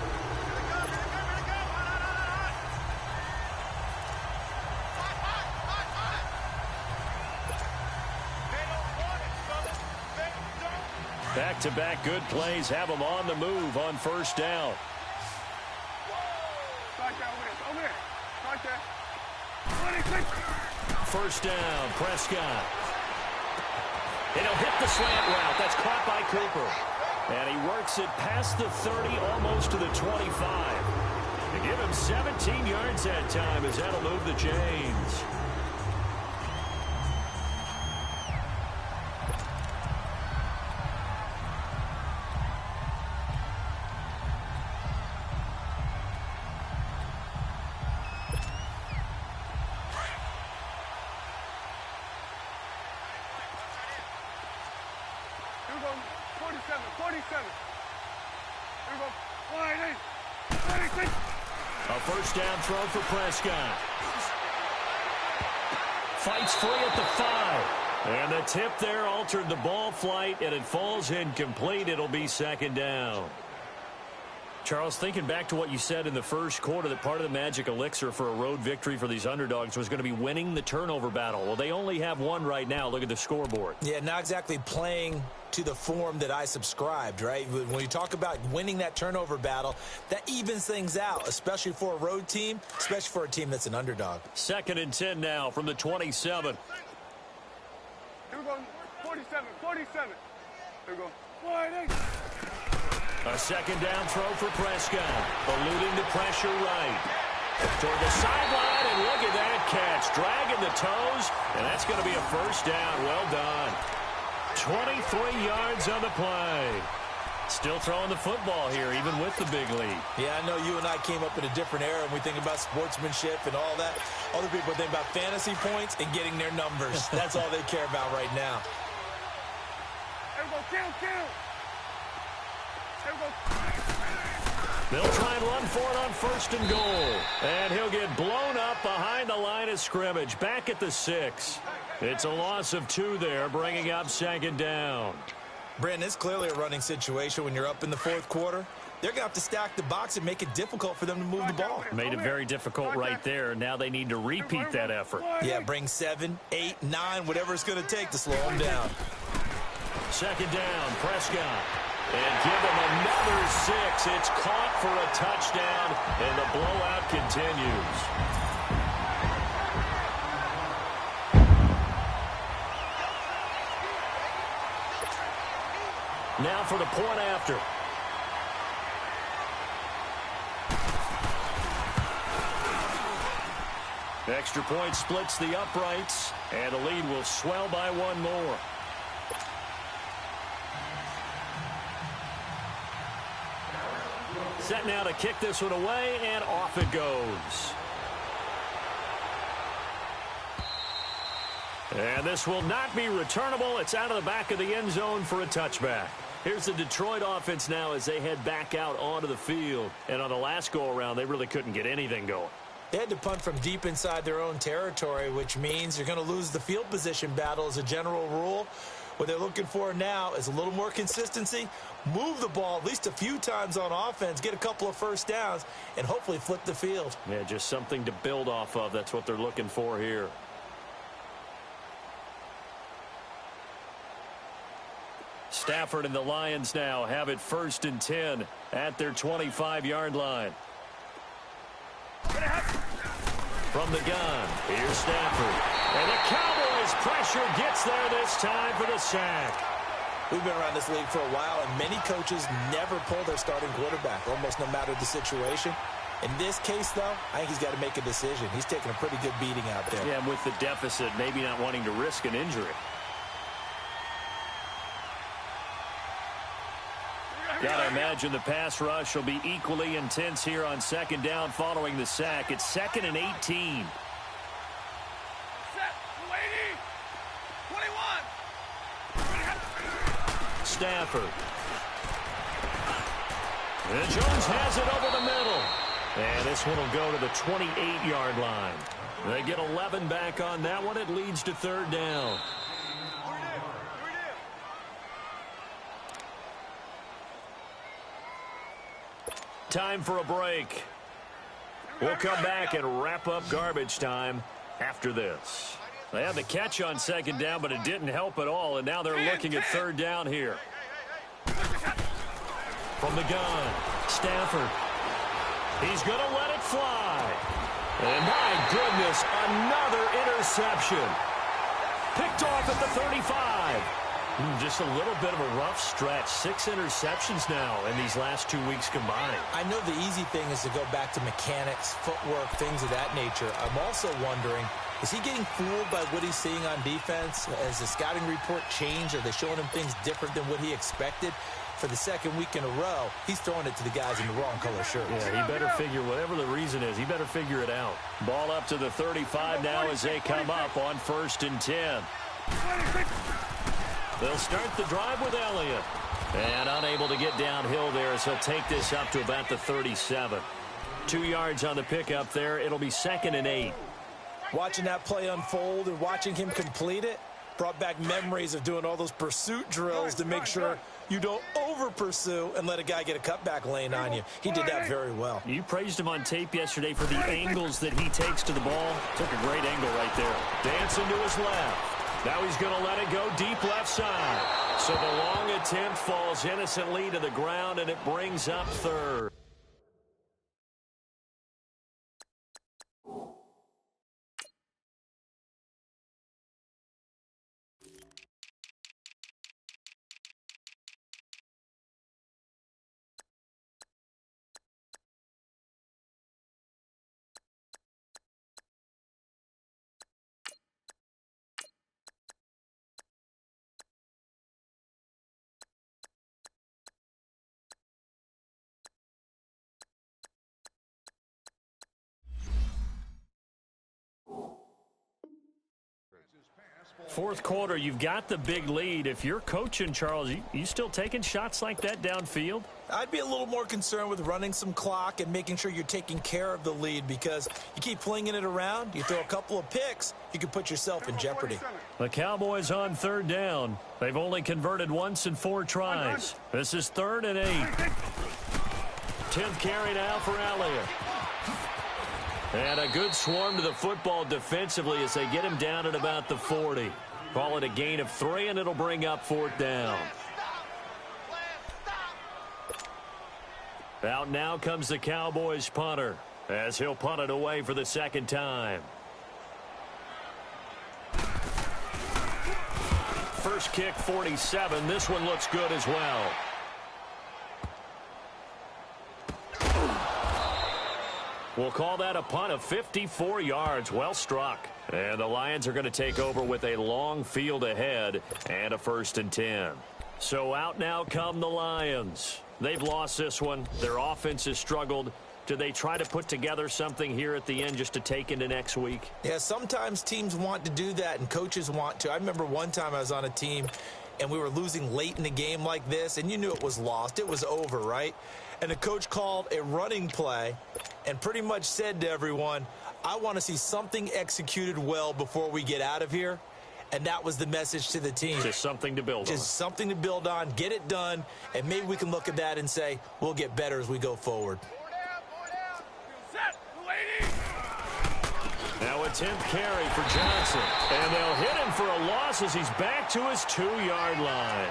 Back-to-back good plays have them on the move on first down. First down, Prescott. And he'll hit the slant route. That's caught by Cooper. And he works it past the 30, almost to the 25. To give him 17 yards that time as that'll move the chains. A first down throw for Prescott. Fights free at the 5. And the tip there altered the ball flight, and it falls incomplete. It'll be second down. Charles, thinking back to what you said in the first quarter, that part of the magic elixir for a road victory for these underdogs was going to be winning the turnover battle. Well, they only have one right now. Look at the scoreboard. Yeah, not exactly playing to the form that I subscribed, right? When you talk about winning that turnover battle, that evens things out, especially for a road team, especially for a team that's an underdog. 2nd and 10 now from the 27. Here we go, 47. Here we go, 48. A second down throw for Prescott. Eluding the pressure right. Toward the sideline, and look at that catch. Dragging the toes, and that's going to be a first down. Well done. 23 yards on the play. Still throwing the football here, even with the big lead. Yeah, I know you and I came up in a different era, and we think about sportsmanship and all that. Other people think about fantasy points and getting their numbers. That's all they care about right now. Here we go, kill. They'll try and run for it on 1st and goal. And he'll get blown up behind the line of scrimmage. Back at the 6. It's a loss of 2 there, bringing up 2nd down. Brandon, it's clearly a running situation when you're up in the 4th quarter. They're going to have to stack the box and make it difficult for them to move the ball. Made it very difficult right there. Now they need to repeat that effort. Yeah, bring 7, 8, 9, whatever it's going to take to slow them down. 2nd down, Prescott. And give them another 6. It's caught for a touchdown, and the blowout continues. Now for the point after. Extra point splits the uprights, and the lead will swell by 1 more. Set now to kick this one away, and off it goes. And this will not be returnable. It's out of the back of the end zone for a touchback. Here's the Detroit offense now as they head back out onto the field. And on the last go-around, they really couldn't get anything going. They had to punt from deep inside their own territory, which means you're going to lose the field position battle as a general rule. What they're looking for now is a little more consistency, move the ball at least a few times on offense, get a couple of first downs, and hopefully flip the field. Yeah, just something to build off of. That's what they're looking for here. Stafford and the Lions now have it 1st and 10 at their 25-yard line. From the gun, here's Stafford. And the Cowboys' pressure gets there this time for the sack. We've been around this league for a while, and many coaches never pull their starting quarterback, almost no matter the situation. In this case, though, I think he's got to make a decision. He's taking a pretty good beating out there. Yeah, and with the deficit, maybe not wanting to risk an injury. Gotta imagine the pass rush will be equally intense here on 2nd down following the sack. It's 2nd and 18. Set. 21. Stafford. And Jones has it over the middle. And this one will go to the 28-yard line. They get 11 back on that one. It leads to 3rd down. Time for a break. We'll come back and wrap up garbage time after this. They had the catch on 2nd down, but it didn't help at all, and now they're looking at 3rd down here. From the gun, Stafford. He's going to let it fly. And my goodness, another interception. Picked off at the 35. Just a little bit of a rough stretch. 6 interceptions now in these last 2 weeks combined. I know the easy thing is to go back to mechanics, footwork, things of that nature. I'm also wondering, is he getting fooled by what he's seeing on defense? Has the scouting report changed? Are they showing him things different than what he expected? For the 2nd week in a row, he's throwing it to the guys in the wrong color shirt. Yeah, he better figure, whatever the reason is, he better figure it out. Ball up to the 35 now as they come up on 1st and 10. They'll start the drive with Elliott. And unable to get downhill there as he'll take this up to about the 37. 2 yards on the pickup there. It'll be 2nd and 8. Watching that play unfold and watching him complete it brought back memories of doing all those pursuit drills to make sure you don't over-pursue and let a guy get a cutback lane on you. He did that very well. You praised him on tape yesterday for the angles that he takes to the ball. Took a great angle right there. Dancing to his left. Now he's going to let it go deep left side. So the long attempt falls innocently to the ground, and it brings up 3rd. Fourth quarter, you've got the big lead. If you're coaching, Charles, you still taking shots like that downfield? I'd be a little more concerned with running some clock and making sure you're taking care of the lead, because you keep flinging it around, you throw a couple of picks, you can put yourself in jeopardy. The Cowboys on 3rd down. They've only converted once in 4 tries. This is 3rd and 8. 10th carry now for Elliott. And a good swarm to the football defensively as they get him down at about the 40. Call it a gain of 3, and it'll bring up 4th down. Out now comes the Cowboys punter as he'll punt it away for the 2nd time. First kick, 47. This one looks good as well. We'll call that a punt of 54 yards. Well struck. And the Lions are going to take over with a long field ahead and a 1st and 10. So out now come the Lions. They've lost this one. Their offense has struggled. Do they try to put together something here at the end just to take into next week? Yeah, sometimes teams want to do that and coaches want to. I remember one time I was on a team and we were losing late in the game like this, and you knew it was lost. It was over, right? And the coach called a running play and pretty much said to everyone, I want to see something executed well before we get out of here. And that was the message to the team. Just something to build on. Just something to build on, get it done, and maybe we can look at that and say, we'll get better as we go forward. Now a 10th carry for Johnson. And they'll hit him for a loss as he's back to his 2-yard line.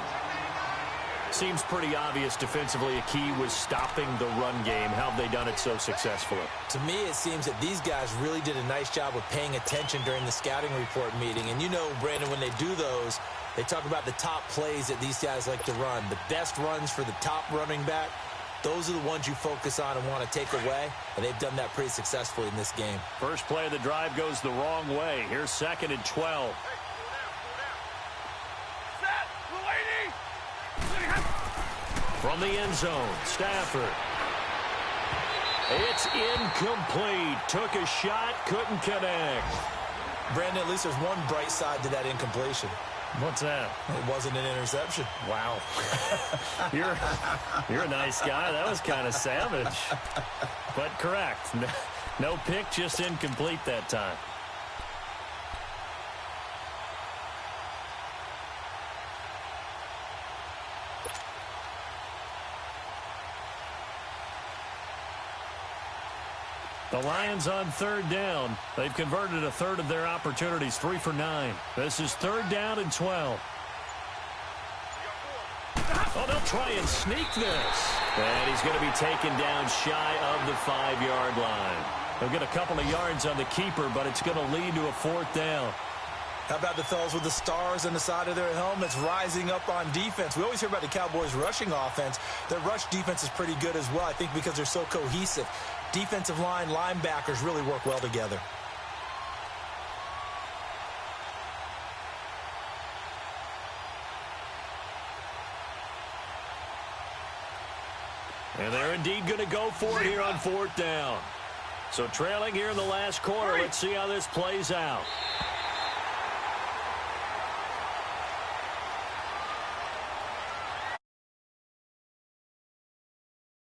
Seems pretty obvious defensively a key was stopping the run game. How have they done it so successfully? To me, it seems that these guys really did a nice job of paying attention during the scouting report meeting. And you know, Brandon, when they do those, they talk about the top plays that these guys like to run. The best runs for the top running back, those are the ones you focus on and want to take away. And they've done that pretty successfully in this game. First play of the drive goes the wrong way. Here's 2nd and 12. From the end zone, Stafford. It's incomplete. Took a shot, couldn't connect. Brandon, at least there's one bright side to that incompletion. What's that? It wasn't an interception. Wow. You're a nice guy. That was kind of savage. But correct. No pick, just incomplete that time. The Lions on 3rd down. They've converted a third of their opportunities, 3 for 9. This is 3rd down and 12. Oh, they'll try and sneak this. And he's going to be taken down shy of the 5-yard line. They'll get a couple of yards on the keeper, but it's going to lead to a 4th down. How about the fellas with the stars on the side of their helmets rising up on defense? We always hear about the Cowboys' rushing offense. Their rush defense is pretty good as well, I think, because they're so cohesive. Defensive line, linebackers really work well together. And they're indeed going to go for it here on 4th down. So trailing here in the last quarter, let's see how this plays out.